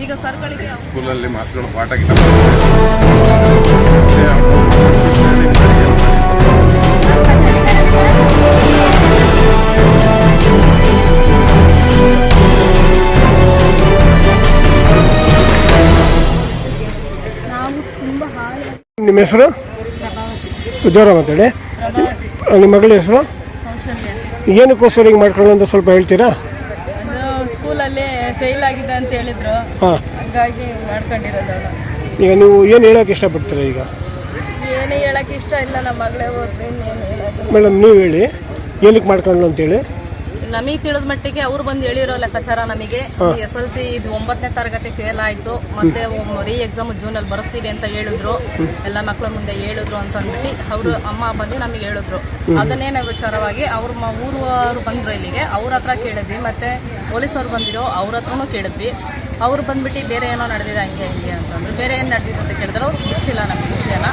ಈಗ ಸರ್ಗಳಿಗೆ ಸ್ಕೂಲಲ್ಲಿ ಮಾಸ್ಟರ್ಗಳು ಪಾಠ ಗಿಟ ನಿಮ್ಮ ಹೆಸರು ಜೋರ ಮಾತಾಡಿ. ನಿಮ್ಮ ಮಗಳ ಹೆಸರು ಏನಕ್ಕೋಸ್ಕರ ಹಿಂಗೆ ಮಾಡ್ಕೊಳ್ಳೋ ಅಂತ ಸ್ವಲ್ಪ ಹೇಳ್ತೀರಾ? ಸ್ಕೂಲಲ್ಲಿ ಫೇಲ್ ಆಗಿದೆ ಅಂತ ಹೇಳಿದ್ರು, ಹಾಗಾಗಿ ಮಾಡ್ಕೊಂಡಿರೋದು. ಈಗ ನೀವು ಏನು ಹೇಳೋಕೆ ಇಷ್ಟಪಡ್ತೀರಾ? ಈಗ ಏನೇ ಹೇಳಕ್ಕೆ ಇಷ್ಟ ಇಲ್ಲ, ನಮ್ಮ ಮಗಳೇ ಓದ್ತೀನಿ. ಮೇಡಮ್ ನೀವು ಹೇಳಿ ಏನಕ್ಕೆ ಮಾಡ್ಕೊಳ್ಳೋ ಅಂತೇಳಿ. ನಮಗೆ ತಿಳಿದ ಮಟ್ಟಿಗೆ ಅವ್ರು ಬಂದು ಹೇಳಿರೋ ಲೆಕ್ಕಾಚಾರ ನಮಗೆ SLC ಇದು 9ನೇ ತರಗತಿ ಫೇಲ್ ಆಯ್ತು, ಮತ್ತೆ ರೀ ಎಕ್ಸಾಮ್ ಜೂನಲ್ಲಿ ಬರೆಸ್ತೀವಿ ಅಂತ ಹೇಳಿದ್ರು, ಎಲ್ಲ ಮಕ್ಕಳ ಮುಂದೆ ಹೇಳಿದ್ರು ಅಂತ ಅಂದ್ಬಿಟ್ಟು ಅವರು ಅಮ್ಮ ಬಂದು ನಮಗೆ ಹೇಳಿದ್ರು. ಅದನ್ನೇ ವಿಚಾರವಾಗಿ ಅವ್ರ ಊರವರು ಬಂದ್ರು ಇಲ್ಲಿಗೆ, ಅವ್ರ ಹತ್ರ ಕೇಳಿದ್ವಿ, ಮತ್ತೆ ಪೊಲೀಸವ್ರು ಬಂದಿರೋ ಅವ್ರ ಹತ್ರನೂ ಕೇಳಿದ್ವಿ. ಅವ್ರು ಬಂದ್ಬಿಟ್ಟು ಬೇರೆ ಏನೋ ನಡೆದಿದೆ ಹಂಗೆ ಹಿಂಗೆ ಅಂತಂದ್ರು. ಬೇರೆ ಏನು ನಡೆದಿದೆ ಅಂತ ಕೇಳಿದ್ರೆ ಅವ್ರು ಮುಚ್ಚಿಲ್ಲ ನಮಗೆ ವಿಷಯನ.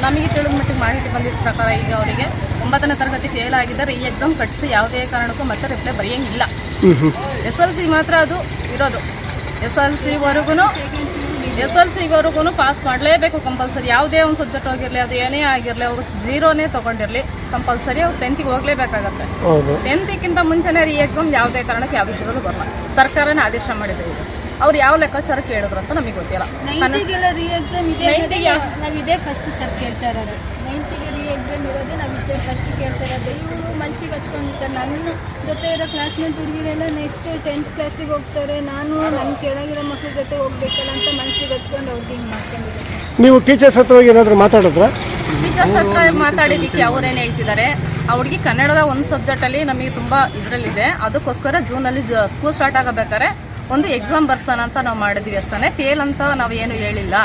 ನಮಗೆ ತಿಳಿದ ಮಟ್ಟಿಗೆ ಮಾಹಿತಿ ಬಂದಿದ್ದ ಪ್ರಕಾರ ಈಗ ಅವರಿಗೆ 9ನೇ ತರಗತಿ ಫೇಲ್ ಆಗಿದ್ದಾರೆ, ಈ ಎಕ್ಸಾಮ್ ಕಟ್ಟಿಸಿ ಯಾವುದೇ ಕಾರಣಕ್ಕೂ ಮತ್ತೆ ರಿಪ್ಲೈ ಬರೆಯಂಗಿಲ್ಲ. SLC ಮಾತ್ರ ಅದು ಇರೋದು. SLCವರೆಗೂ ಪಾಸ್ ಮಾಡಲೇಬೇಕು ಕಂಪಲ್ಸರಿ. ಯಾವುದೇ ಒಂದು ಸಬ್ಜೆಕ್ಟ್ ಹೋಗಿರಲಿ, ಅದು ಏನೇ ಆಗಿರಲಿ, ಅವರು 0ನೇ ತೊಗೊಂಡಿರಲಿ, ಕಂಪಲ್ಸರಿ ಅವ್ರು 10ಗೆ ಹೋಗಲೇಬೇಕಾಗತ್ತೆ. 10ಕ್ಕಿಂತ ಮುಂಚೆನೇ ಈ ಎಕ್ಸಾಮ್ ಯಾವುದೇ ಕಾರಣಕ್ಕೆ ಯಾವ ವಿಷಯದಲ್ಲೂ ಬರಲ್ಲ. ಸರ್ಕಾರನೇ ಆದೇಶ ಮಾಡಿದೆ. ಇದು ಅವ್ರು ಯಾವ ಲೆಕ್ಕಾಚಾರ ಕೇಳಿದ್ರು ಅಂತ ನಮಗೆ ಗೊತ್ತಿಲ್ಲ. ನಾವು ಇದೇ ಫಸ್ಟ್ ಸರ್ ಕೇಳ್ತಾ ಇರೋದು. 9ಗೆ ರೀ ಎಕ್ಸಾಮ್ ಇರೋದೇ ನಾವು ಇಷ್ಟೇ ಫಸ್ಟ್ ಕೇಳ್ತಾ ಇರೋದು. ಇವಳು ಮನಸ್ಸಿಗೆ ಹಚ್ಕೊಂಡು ಸರ್, ನನ್ನ ಜೊತೆ ಇರೋ ಕ್ಲಾಸ್ಮೇಟ್ ಹುಡುಗಿರೆಲ್ಲ ನೆಕ್ಸ್ಟ್ 10th ಕ್ಲಾಸಿಗೆ ಹೋಗ್ತಾರೆ, ನಾನು ನನ್ನ ಕೆಳಗಿರೋ ಮಕ್ಳ ಜೊತೆ ಹೋಗ್ಬೇಕಲ್ಲ ಅಂತ ಮನಸ್ಸಿಗೆ ಹಚ್ಕೊಂಡು ಅವ್ರಿಗೆ ಹಿಂಗೆ ಮಾಡ್ಕೊಂಡಿದ್ದಾರೆ. ನೀವು ಟೀಚರ್ಸ್ ಹತ್ರ ಹೋಗಿ ಏನಾದರೂ ಮಾತಾಡಿದ್ರ? ಟೀಚರ್ಸ್ ಹತ್ರ ಮಾತಾಡಿದ್ದಕ್ಕೆ ಅವ್ರೇನು ಹೇಳ್ತಿದ್ದಾರೆ, ಅವ್ರಿಗೆ ಕನ್ನಡದ ಒಂದು ಸಬ್ಜೆಕ್ಟಲ್ಲಿ ನಮಗೆ ತುಂಬ ಇದರಲ್ಲಿದೆ, ಅದಕ್ಕೋಸ್ಕರ ಜೂನಲ್ಲಿ ಸ್ಕೂಲ್ ಸ್ಟಾರ್ಟ್ ಆಗಬೇಕಾದ್ರೆ ಒಂದು ಎಕ್ಸಾಮ್ ಬರ್ಸೋಣ ಅಂತ ನಾವು ಮಾಡಿದ್ವಿ ಅಷ್ಟೇ. ಫೇಲ್ ಅಂತ ನಾವು ಏನು ಹೇಳಿಲ್ಲ,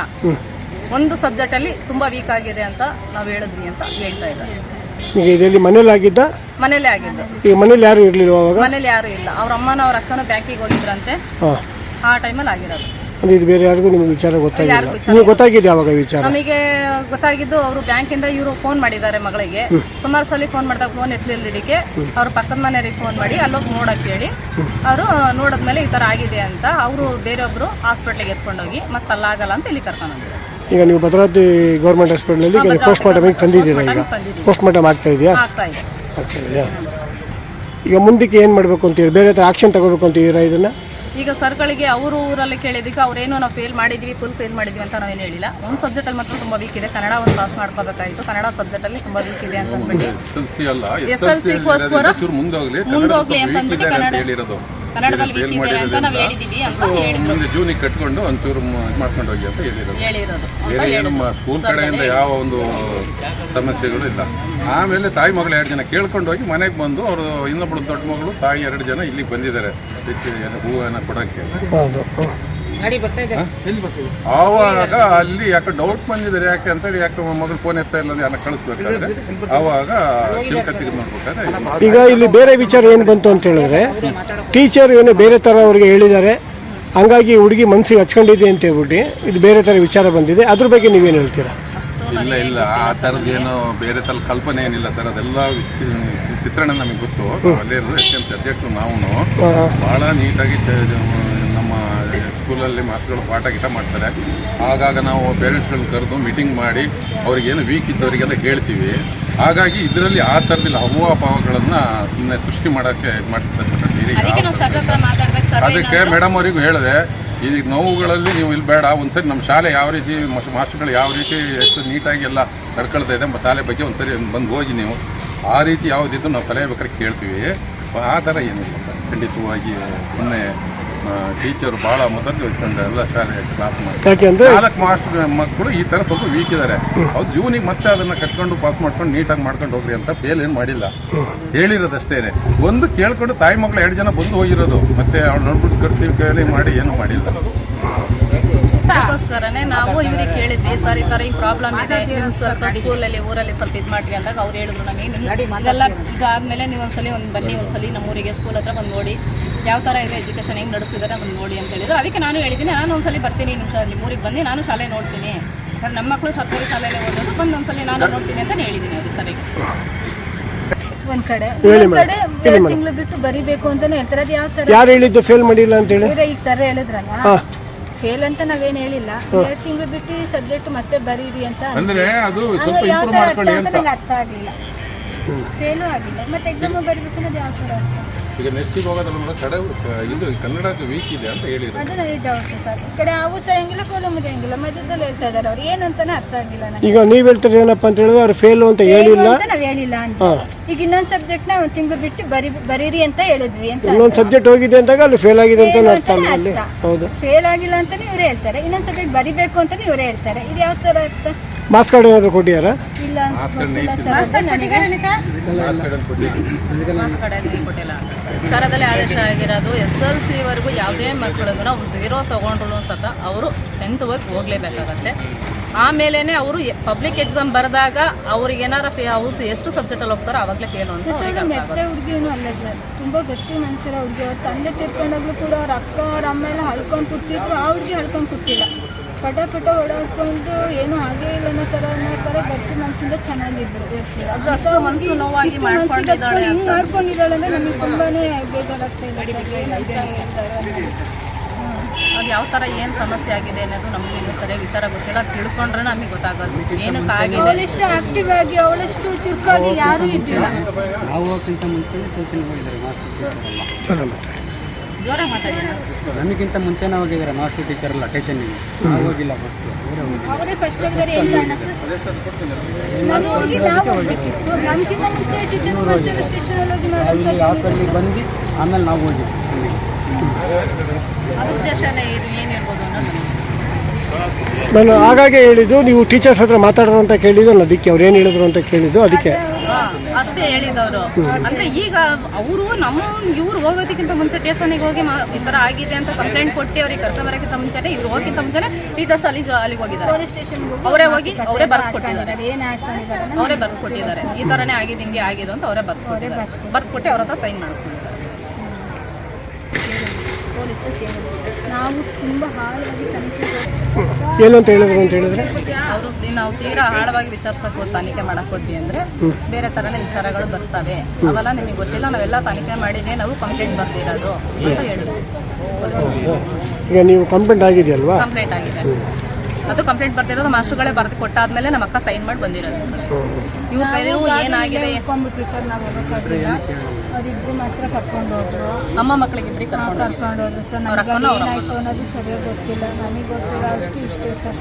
ಒಂದು ಸಬ್ಜೆಕ್ಟಲ್ಲಿ ತುಂಬ ವೀಕ್ ಆಗಿದೆ ಅಂತ ನಾವು ಹೇಳಿದ್ವಿ ಅಂತ ಹೇಳ್ತಾ ಇದ್ದಾರೆ. ಈಗ ಇದರಲ್ಲಿ ಮನೇಲಿ ಆಗಿದ್ದ? ಮನೇಲೇ ಆಗಿದ್ದು. ಈಗ ಮನೇಲಿ ಯಾರು ಇರಲಿಲ್ಲ? ಅವಾಗ ಮನೇಲಿ ಯಾರು ಇಲ್ಲ. ಅವ್ರ ಅಮ್ಮನ ಅವ್ರ ಅಕ್ಕನೂ ಬ್ಯಾಂಕಿಗೆ ಹೋಗಿದ್ರಂತೆ, ಆ ಟೈಮಲ್ಲಿ ಆಗಿರೋದು. ಇದು ಬೇರೆ ಯಾರಿಗೂ ನಿಮ್ಗೆ ವಿಚಾರ ಗೊತ್ತಾಗಿಲ್ಲ? ನೀವು ಗೊತ್ತಾಗಿದೆ ಯಾವಾಗ ವಿಚಾರ? ನಮಗೆ ಗೊತ್ತಾಗಿದ್ದು ಅವರು ಬ್ಯಾಂಕಿಂದ ಇವರು ಫೋನ್ ಮಾಡಿದ್ದಾರೆ ಮಗಳಿಗೆ. ಸುಮಾರು ಸಲ ಫೋನ್ ಮಾಡಿದಾಗ ಫೋನ್ ಎತ್ತಲಿದ್ದಕ್ಕೆ ಅವ್ರ ಪಕ್ಕದ ಮನೆಯವರಿಗೆ ಫೋನ್ ಮಾಡಿ ಅಲ್ಲೋಗಿ ನೋಡಕ್ಕೆ ಹೇಳಿ, ಅವರು ನೋಡಿದ್ಮೇಲೆ ಈ ಥರ ಆಗಿದೆ ಅಂತ ಅವರು ಬೇರೊಬ್ರು ಹಾಸ್ಪಿಟ್ಲಿಗೆ ಎತ್ಕೊಂಡೋಗಿ ಮತ್ತೆ ಅಲ್ಲಾಗಲ್ಲ ಅಂತ ಇಲ್ಲಿ ಕರ್ಕೊಂಡ್ಬಂದಿದ್ದಾರೆ. ಈಗ ನೀವು ಭದ್ರಾವತಿ ಗೌರ್ಮೆಂಟ್ ಹಾಸ್ಪಿಟಲಲ್ಲಿ ಪೋಸ್ಟ್ ಮಾರ್ಟಮ್ ತಂದಿದ್ದೀರಾ? ಈಗ ಪೋಸ್ಟ್ ಮಾರ್ಟಮ್ ಆಗ್ತಾ ಇದೆಯಾ? ಆಗ್ತಾ ಇದೆಯಾ? ಈಗ ಮುಂದಕ್ಕೆ ಏನು ಮಾಡಬೇಕು ಅಂತೀರಿ? ಬೇರೆ ಹತ್ರ ಆಕ್ಷನ್ ತಗೋಬೇಕು ಅಂತೀರಾ ಇದನ್ನ? ಈಗ ಸರ್ಗಳಿಗೆ ಅವರು ಊರಲ್ಲಿ ಕೇಳಿದಕ್ಕೆ ಅವ್ರೇನು ನಾವು ಫೇಲ್ ಮಾಡಿದ್ವಿ, ಫುಲ್ ಫೇಲ್ ಮಾಡಿದ್ವಿ ಅಂತ ನಾವೇನು ಹೇಳಿಲ್ಲ. ಒಂದು ಸಬ್ಜೆಕ್ಟಲ್ಲಿ ಮಾತ್ರ ತುಂಬ ವೀಕ್ ಇದೆ, ಕನ್ನಡ ಒಂದು ಪಾಸ್ ಮಾಡ್ಕೋಬೇಕಾಯಿತು. ಕನ್ನಡ ಸಬ್ಜೆಕ್ಟಲ್ಲಿ ತುಂಬ ವೀಕ್ ಇದೆ ಅಂತ ಅಂದ್ಬಿಟ್ಟು SLCಗೋಸ್ಕರ ಮುಂದೋಗ್ಲಿ ಅಂತ ಅಂದ್ಬಿಟ್ಟು ಕನ್ನಡದಲ್ಲಿ ವೀಕ್ ಇದೆ ಅಂತ ನಾವು ಹೇಳಿದೀವಿ ಅಂತ ಹೇಳಿದ್ರು. ಜೂನಿಗೆ ಕಟ್ಕೊಂಡು ಒಂಚೂರು ಮಾಡ್ಕೊಂಡು ಹೋಗಿ ಅಂತ ಹೇಳಿರೋದು. ಬೇರೆ ಏನು ಸ್ಕೂಲ್ ಕಡೆಯಿಂದ ಯಾವ ಒಂದು ಸಮಸ್ಯೆಗಳು ಇಲ್ಲ. ಆಮೇಲೆ ತಾಯಿ ಮಗಳು 2 ಜನ ಕೇಳ್ಕೊಂಡು ಹೋಗಿ ಮನೆಗೆ ಬಂದು ಅವರು ಇನ್ನೊಬ್ಬಳು ದೊಡ್ಡ ಮಗಳು ತಾಯಿ 2 ಜನ ಇಲ್ಲಿಗೆ ಬಂದಿದ್ದಾರೆ ಹೂವನ್ನ ಕೊಡೋಕ್ಕೆ. ಆವಾಗ ಅಲ್ಲಿ ಯಾಕೆ ಡೌಟ್ ಬಂದಿದ್ದಾರೆ, ಯಾಕೆ ಅಂತೇಳಿ ಯಾಕೆ ಮಗಳು ಫೋನ್ ಎತ್ತಾ ಇಲ್ಲ ಯಾಕೆ ಕಳಿಸ್ಬೇಕಾದ್ರೆ ಆವಾಗ ಚಿಲ್ಕತ್ತಿಗೆ ನೋಡ್ಬೇಕಾದ್ರೆ ಈಗ ಇಲ್ಲಿ ಬೇರೆ ವಿಚಾರ ಏನು ಬಂತು ಅಂತ ಹೇಳಿದ್ರೆ, ಟೀಚರ್ ಏನು ಬೇರೆ ಥರ ಅವ್ರಿಗೆ ಹೇಳಿದ್ದಾರೆ, ಹಂಗಾಗಿ ಹುಡುಗಿ ಮನಸ್ಸಿಗೆ ಹಚ್ಕೊಂಡಿದೆ ಅಂತ ಹೇಳ್ಬಿಟ್ಟು ಇದು ಬೇರೆ ಥರ ವಿಚಾರ ಬಂದಿದೆ. ಅದ್ರ ಬಗ್ಗೆ ನೀವೇನು ಹೇಳ್ತೀರಾ? ಇಲ್ಲ ಆ ಥರದ್ದೇನು ಬೇರೆ ಥರ ಕಲ್ಪನೆ ಏನಿಲ್ಲ ಸರ್. ಅದೆಲ್ಲ ಚಿತ್ರಣ ನಮಗೆ ಗೊತ್ತು. ಅಲ್ಲೇ ಇರೋದು SMC ಅಧ್ಯಕ್ಷರು ನಾವು ಭಾಳ ನೀಟಾಗಿ ನಮ್ಮ ಸ್ಕೂಲಲ್ಲಿ ಮಾಸ್ಟರ್ಗಳು ಪಾಠ ಗಿಟ ಮಾಡ್ತಾರೆ. ಆಗಾಗ ನಾವು ಪೇರೆಂಟ್ಸ್ಗಳನ್ನ ಕರೆದು ಮೀಟಿಂಗ್ ಮಾಡಿ ಅವ್ರಿಗೇನು ವೀಕ್ ಇದ್ದವರಿಗೆಲ್ಲ ಹೇಳ್ತೀವಿ. ಹಾಗಾಗಿ ಇದರಲ್ಲಿ ಆ ಥರದಿಲ್ಲ ಹೂವಾಪಾವಗಳನ್ನು ಸುಮ್ಮನೆ ಸೃಷ್ಟಿ ಮಾಡೋಕ್ಕೆ ಮಾಡ್ತಿದ್ದಾರೆ. ಅದಕ್ಕೆ ಮೇಡಮ್ ಅವರಿಗೂ ಹೇಳಿದೆ, ಈ ನೋವುಗಳಲ್ಲಿ ನೀವು ಇಲ್ಲಿ ಬೇಡ, ಒಂದ್ಸರಿ ನಮ್ಮ ಶಾಲೆ ಯಾವ ರೀತಿ ಮಾಸ್ಟರ್ಗಳು ಯಾವ ರೀತಿ ಎಷ್ಟು ನೀಟಾಗಿ ಎಲ್ಲ ನಡ್ಕೊಳ್ತಾ ಇದೆ ಶಾಲೆ ಬಗ್ಗೆ ಒಂದ್ಸರಿ ಬಂದು ಹೋಗಿ ನೀವು ಆ ರೀತಿ ಯಾವುದಿದ್ದು ನಾವು ಸಲಹೆ ಬೇಕಾದ್ರೆ ಕೇಳ್ತೀವಿ. ಆ ಥರ ಏನಿಲ್ಲ ಸರ್, ಖಂಡಿತವಾಗಿ ಸುಮ್ಮನೆ ಟೀಚರು ಭಾಳ ಮುತುವರ್ಜಿ ವಹಿಸ್ಕೊಂಡು ಎಲ್ಲ ಶಾಲೆ ಕ್ಲಾಸ್ ಮಾಡಿ 4 ಮಾಸ್ಟರ್ ಮಕ್ಕಳು ಈ ಥರ ಸ್ವಲ್ಪ ವೀಕ್ ಇದ್ದಾರೆ. ಅವ್ರು ಜೂನಿಗೆ ಮತ್ತೆ ಅದನ್ನು ಕಟ್ಕೊಂಡು ಪಾಸ್ ಮಾಡ್ಕೊಂಡು ನೀಟಾಗಿ ಮಾಡ್ಕೊಂಡು ಹೋಗ್ರಿ ಅಂತ ಫೇಲ್ ಏನು ಮಾಡಿಲ್ಲ, ಹೇಳಿರೋದಷ್ಟೇ. ಒಂದು ಕೇಳ್ಕೊಂಡು ತಾಯಿ ಮಕ್ಕಳು 2 ಜನ ಬಂದು ಹೋಗಿರೋದು, ಮತ್ತೆ ಅವ್ಳು ನೋಡ್ಬಿಟ್ಟು ಕರ್ಸಿ ಕೈಯಲ್ಲಿ ಮಾಡಿ ಏನೂ ಮಾಡಿಲ್ಲ. ಅದಕ್ಕೋಸ್ಕರನೇ ನಾವು ಇವ್ರಿಗೆ ಕೇಳಿದ್ವಿ, ಸರ್ ಈ ಥರ ಹಿಂಗೆ ಪ್ರಾಬ್ಲಮ್ ಇದೆ, ನೀವು ಸ್ವಲ್ಪ ಸ್ಕೂಲಲ್ಲಿ ಊರಲ್ಲಿ ಸ್ವಲ್ಪ ಇದು ಮಾಡ್ರಿ ಅಂದಾಗ ಅವ್ರು ಹೇಳಿದ್ರು ನಮಗೆ ಇದೆಲ್ಲ ಇದಾದ್ಮೇಲೆ ನೀವು ಒಂದ್ಸಲಿ ನಮ್ಮೂರಿಗೆ ಸ್ಕೂಲ್ ಹತ್ರ ಬಂದು ನೋಡಿ ಯಾವ ಥರ ಇದೆ ಎಜುಕೇಷನ್ ಹೆಂಗೆ ನಡೆಸಿದ್ದಾರೆ ಬಂದು ನೋಡಿ ಅಂತ ಹೇಳಿದ್ರು. ಅದಕ್ಕೆ ನಾನು ಹೇಳಿದ್ದೀನಿ, ನಾನು ಒಂದ್ಸಲಿ ಬರ್ತೀನಿ ನಿಮ್ಮೂರಿಗೆ ಬಂದು ನಾನು ಶಾಲೆ ನೋಡ್ತೀನಿ, ನಮ್ಮ ಮಕ್ಕಳು ಸರ್ಕಾರಿ ಶಾಲೆಯಲ್ಲಿ ಓದೋದು, ಬಂದು ಒಂದ್ಸಲಿ ನಾನು ನೋಡ್ತೀನಿ ಅಂತ ಹೇಳಿದ್ದೀನಿ ಅವ್ರಿಗೆ. ಸರಿ ಒಂದ್ ಕಡೆ 2 ತಿಂಗಳು ಬಿಟ್ಟು ಬರಿಬೇಕು ಅಂತಾನೆ ಹೇಳ್ತಾರೆ. ಅದು ಯಾವ ತರ ಯಾರು ಹೇಳಿದ್ದು ಫೇಲ್ ಮಾಡಿಲ್ಲ ಅಂತ ಹೇಳಿ? ಈಗ ಸರ್ ಹೇಳಿದ್ರಲ್ಲ ಫೇಲ್ ಅಂತ ನಾವೇನು ಹೇಳಿಲ್ಲ, 2 ತಿಂಗಳು ಬಿಟ್ಟು ಸಬ್ಜೆಕ್ಟ್ ಮತ್ತೆ ಬರೀರಿ ಅಂತ ಅಂದ್ರೆ ಅದು ಸ್ವಲ್ಪ ಯಾವ ಇಂಪ್ರೂವ್ ಥರ ಮಾಡ್ಕೊಳ್ಳಿ ಅಂತ ಅಂತ. ನಂಗೆ ಅರ್ಥ ಆಗಲಿಲ್ಲ. ಫೇಲು ಆಗಿಲ್ಲ, ಮತ್ತೆ ಎಕ್ಸಾಮ್ ಬರೀಬೇಕು ಅನ್ನೋದು ಯಾವ ಥರ ಅರ್ಥ? ಈಗ ನೆಕ್ಸ್ಟಿಗೆ ಹೋಗೋದಲ್ಲ ಮೇಡಮ್, ಇದು ಕನ್ನಡ ವೀಕ್ ಇದೆ ಅಂತ ಹೇಳಿದ್ರು. ಅದು ನನಗೆ ಡೌಟ್ ಸರ್. ಈ ಕಡೆ ಅವು ತೆಗಿಲ್ಲ, ಕೋಲಮು ತೆಗಿಲ್ಲ, ಮಧ್ಯದಲ್ಲಿ ಹೇಳ್ತಾ ಇದ್ದಾರೆ ಅವ್ರು, ಏನಂತಾನೆ ಅರ್ಥ ಆಗಿಲ್ಲ ನನಗೆ. ಈಗ ನೀವು ಹೇಳ್ತಾರೆ ಏನಪ್ಪ ಅಂತ ಹೇಳಿದ್ರೆ ಅವ್ರು ಫೇಲು ಅಂತ ಫೇಲು ಹೇಳಿಲ್ಲ, ಅಂತ ನಾವ್ ಹೇಳಿಲ್ಲ ಅಂತ. ಈಗ ಇನ್ನೊಂದು ಸಬ್ಜೆಕ್ಟ್ ನ 1 ತಿಂಗಳು ಬಿಟ್ಟು ಬರೀರಿ ಅಂತ ಹೇಳಿದ್ವಿ ಅಂತ. ಇನ್ನೊಂದು ಸಬ್ಜೆಕ್ಟ್ ಹೋಗಿದೆ ಅಂದಾಗ ಅಲ್ಲಿ ಫೇಲ್ ಆಗಿದೆ ಅಂತ ಅರ್ಥ ಅಲ್ವಾ ಅಲ್ಲಿ? ಹೌದು, ಫೇಲ್ ಆಗಿಲ್ಲ ಅಂತಾನೆ ಇವರೇ ಹೇಳ್ತಾರೆ, ಇನ್ನೊಂದು ಸಬ್ಜೆಕ್ಟ್ ಬರಿಬೇಕು ಅಂತಾನೆ ಇವರೇ ಹೇಳ್ತಾರೆ. ಇದು ಯಾವ ತರ ಅರ್ಥ? ಮಾರ್ಕ್ಸ್ ಕಾರ್ಡ್ ಏನಾದ್ರು ಕೊಟ್ಟಿಯಾರ? ಇಲ್ಲ ಮಾರ್ಕ್ಸ್ ಕಾರ್ಡ್ ಕೊಟ್ಟಿಲ್ಲ. ಸರ್ಕಾರದಲ್ಲಿ ಆದೇಶ ಆಗಿರೋದು SLC ವರೆಗೂ ಯಾವುದೇ ಮಕ್ಕಳಿಗೂ ನಾವು 0 ತಗೊಂಡ್ರು ಸತ ಅವರು 10th ವರ್ಕ್ ಹೋಗ್ಲೇಬೇಕಾಗತ್ತೆ. ಆಮೇಲೆ ಅವರು ಪಬ್ಲಿಕ್ ಎಕ್ಸಾಮ್ ಬರೆದಾಗ ಅವ್ರಿಗೆ ಏನಾರ ಹೌಸ್ ಎಷ್ಟು ಸಬ್ಜೆಕ್ಟಲ್ಲಿ ಹೋಗ್ತಾರೋ ಅವಾಗಲೇ ಫೇಲ್ ಅಂತ ಅವ್ರಿಗೆ ಅರ್ಥ ಮೆತ್ತ ಹುಡುಗಿನೂ ಅಲ್ಲ ಸರ್, ತುಂಬಾ ಗಟ್ಟಿ ಮನುಷ್ಯರ ಹುಡುಗಿ. ಅವ್ರ ತಂದೆ ತೀರ್ಕೊಂಡಾಗ್ಲೂ ಕೂಡ ಅವ್ರ ಅಕ್ಕ ಅವ್ರ ಅಮ್ಮ ಎಲ್ಲ ಹಳ್ಕೊಂಡು ಕೂತಿದ್ರು, ಆ ಹುಡುಗಿ ಹಳ್ಕೊಂಡು ಕೂತಿಲ್ಲ. ಪಟ ಓಡಾಡ್ಕೊಂಡು ಏನು ಹಾಗೆ ಇಲ್ಲ ಅನ್ನೋ ಥರ ಗಟ್ಟಿ ಮನಸ್ಸಿಂದ ಚೆನ್ನಾಗಿದ್ರು. ಅದು ಅಷ್ಟು ಮನಸ್ಸು ನೋವಾಗಿ ಮಾಡ್ಕೊಂಡಿದ್ದಾಳೆ ಹಿಂಗೆ ಮಾಡ್ಕೊಂಡಿದ್ದಾಳೆ ಅಂದ್ರೆ ನಮಗೆ ತುಂಬಾನೇ ಬೇಜಾರಾಗ್ತಾ ಇದೆ. ಏನಂತ ಹೇಳ್ತಾರೆ, ಅದು ಯಾವ ಥರ ಏನು ಸಮಸ್ಯೆ ಆಗಿದೆ ಅನ್ನೋದು ನಮಗೆ ಇನ್ನೂ ಸರಿಯಾಗಿ ವಿಚಾರ ಗೊತ್ತಿಲ್ಲ. ತಿಳ್ಕೊಂಡ್ರೆ ನಮಗೆ ಗೊತ್ತಾಗೋದು ಏನಕ್ಕಾಗಿದೆ. ಅವಳೆಷ್ಟು ಆಕ್ಟಿವ್ ಆಗಿ, ಅವಳಷ್ಟು ಚುರುಕಾಗಿ ಯಾರೂ ಇದ್ದಿಲ್ಲ. ಆಗೋಕ್ಕಿಂತ ಮುಂಚೆ ಟ್ಯೂಷನ್ಗೆ ಹೋಗಿದ್ದಾರೆ ಮಾಸ್ಟರ್ ಟೀಚರ್ ಎಲ್ಲ. ಜೋರಾಗಿ ಮಾತಾಡಿ. ನಮಗಿಂತ ಮುಂಚೆನೇ ಹೋಗಿದ್ದಾರೆ ಮಾಸ್ಟರ್ ಟೀಚರ್ ಎಲ್ಲ ಟೇಷನ್ನಿಗೆ. ಹೋಗಿಲ್ಲ ಫಸ್ಟ್ ಅವರೇ ಫಸ್ಟ್ ಹೋಗಿದ್ದಾರೆ. ಏನು ಕಾರಣ ಸರ್? ನಮ್ಮ ಹುಡುಗಿ ನಾವು ಹೋಗ್ಬೇಕಿತ್ತು, ನಮ್ಗಿಂತ ಮುಂಚೆ ಟೀಚರ್ ಮಾಸ್ಟರ್ ಸ್ಟೇಷನಲ್ಲಿ ಹೋಗಿ ಮಾಡೋದು. ಹಾಸ್ಪಿಟ್ಲಿಗೆ ಬಂದು ಆಮೇಲೆ ನಾವು ಹೋಗಿದ್ವಿ. ಅದು ಉದ್ದೇಶನೇ ಏನಿರ್ಬೋದು ಅನ್ನೋದು ನಮಗೆ. ನಾನು ಆಗಾಗ್ಗೆ ಹೇಳಿದ್ದು, ನೀವು ಟೀಚರ್ಸ್ ಹತ್ರ ಮಾತಾಡೋದು ಅಂತ ಕೇಳಿದ್ದು, ನಾನು ಅದಕ್ಕೆ ಅವ್ರು ಏನು ಹೇಳಿದ್ರು ಅಂತ ಕೇಳಿದ್ದು ಅದಕ್ಕೆ. ಅಷ್ಟೇ ಹೇಳಿದವರು. ಅಂದ್ರೆ ಈಗ ಅವರು ಇವ್ರು ಹೋಗೋದಕ್ಕಿಂತ ಮುಂಚೆ ಸ್ಟೇಷನಿಗೆ ಹೋಗಿ ಈ ಥರ ಆಗಿದೆ ಅಂತ ಕಂಪ್ಲೇಂಟ್ ಕೊಟ್ಟು ಅವ್ರಿಗೆ ಕರ್ಕೊಂಡು ಬರೋಕ್ಕಿಂತ ಮುಂಚೆನೆ, ಇವ್ರು ಹೋಗೋಕ್ಕಿಂತ ಮುಂಚೆನೆ ಟೀಚರ್ಸ್ ಅಲ್ಲಿಗೆ ಹೋಗಿದ್ದಾರೆ. ಪೊಲೀಸ್ ಸ್ಟೇಷನ್ಗೆ ಅವರೇ ಹೋಗಿ ಅವರೇ ಬರ್ದು ಕೊಟ್ಟಿದ್ದಾರೆ. ಏನು ಹಾಕೊಂಡಿದ್ದಾರೆ ಅವರೇ ಬರ್ದು ಕೊಟ್ಟಿದ್ದಾರೆ, ಈ ಥರನೇ ಆಗಿದೆ ಹಿಂಗೆ ಆಗಿದೆ ಅಂತ ಅವರೇ ಬರ್ದು ಕೊಟ್ಟು ಅವ್ರ ಹತ್ರ ಸೈನ್ ಮಾಡಿಸ್ಕೊಂಡಿದ್ದಾರೆ. ಪೊಲೀಸರು ಕೇಳಿದ್ರು. ನಾವು ತುಂಬ ಹಾಳಾಗಿ ತನಿಖೆ ಏನು ಅಂತ ಹೇಳಿದ್ರು ಅಂತ ಹೇಳಿದ್ರೆ, ಅವರು ನಾವು ತೀರಾ ಆಳವಾಗಿ ವಿಚಾರಿಸಕ್ಕೆ ತನಿಖೆ ಮಾಡಕ್ ಹೋದ್ವಿ ಅಂದ್ರೆ ಬೇರೆ ತರನೇ ವಿಚಾರಗಳು ಬರ್ತವೆ. ಅವೆಲ್ಲ ನಿಮಗೆ ಗೊತ್ತಿಲ್ಲ, ನಾವೆಲ್ಲ ತನಿಖೆ ಮಾಡಿದ್ರೆ ನಾವು ಕಂಪ್ಲೇಂಟ್ ಬರ್ತಿರೋದು ಅಂತ ಹೇಳಿದ್ರು. ಈಗ ನೀವು ಕಂಪ್ಲೇಂಟ್ ಆಗಿದೆಯಲ್ವಾ? ಕಂಪ್ಲೇಂಟ್ ಆಗಿದೆ. ಅದು ಕಂಪ್ಲೇಂಟ್ ಬರ್ತಿರೋದು ಮಾಸ್ಟರ್ಗಳೇ ಬರೆದು ಕೊಟ್ಟಾದ್ಮೇಲೆ ನಮ್ಮ ಅಕ್ಕ ಸೈನ್ ಮಾಡಿ ಬಂದಿರೋದು. ಇವ್ರು ಏನಾಗಿದೆ ಇಟ್ಕೊಂಡ್ಬಿಟ್ವಿ ಸರ್, ನಾವು ಹೋಗೋಕ್ಕಾಗಲಿಲ್ಲ. ಅವರಿಬ್ರು ಮಾತ್ರ ಕರ್ಕೊಂಡು ಹೋದ್ರು. ಅಮ್ಮ ಮಕ್ಕಳಿಗೆ ಇಬ್ಬರಿಗೆ ಕರ್ಕೊಂಡು ಹೋದ್ರು ಸರ್. ನಮ್ಗೆ ಏನಾಯ್ತು ಅನ್ನೋದು ಸರಿಯಾಗಿ ಗೊತ್ತಿಲ್ಲ, ನಮಗೆ ಗೊತ್ತಿಲ್ಲ ಅಷ್ಟು ಇಷ್ಟೇ ಸರ್.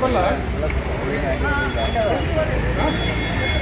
ಬಲ್ಲ